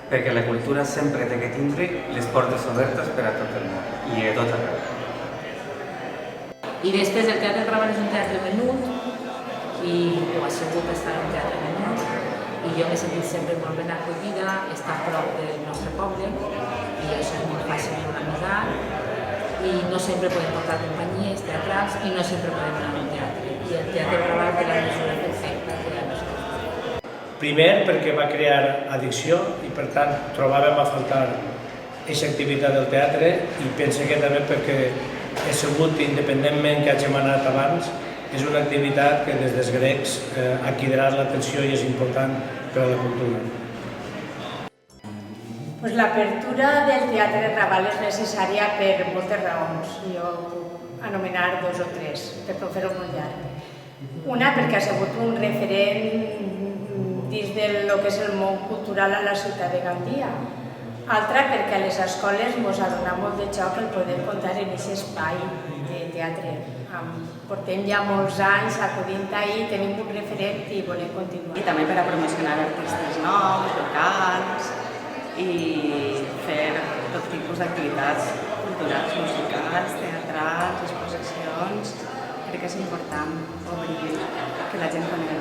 perquè la cultura sempre té que tindre les portes obertes per a tot el món i a tot arreu. I després el Teatre Raval és un teatre menut, i ho ha sigut estar en un teatre menut, i jo m'he sentit sempre molt ben acollida, estar a prop del nostre poble, i això és molt fàcil d'organitzar, i no sempre podem portar companyies teatrals i no sempre podem anar a un teatre. I el Teatre Raval té la mesura perfecta per a nosaltres. Primer, perquè va crear addicció i, per tant, trobàvem a faltar aquesta activitat del teatre, i penso que també perquè he sabut, independentment que hàgim anat abans, és una activitat que des dels grecs ha cridat l'atenció i és important per a la cultura. L'apertura del Teatre Raval és necessària per moltes raons. Jo puc anomenar 2 o 3, per no fer-ho molt llarg. Una, perquè ha sigut un referent dins del que és el món cultural a la ciutat de Gandia. Altra, perquè a les escoles ens ha donat molt de xoc el poder comptar en aquest espai de teatre. Portem ja molts anys acudint-hi, tenim un referent i volem continuar. I també per a promocionar artistes nous, locals, i fer tot tipus d'activitats culturals, musicals, teatrals, exposicions. Crec que és important obrir, que la gent conegui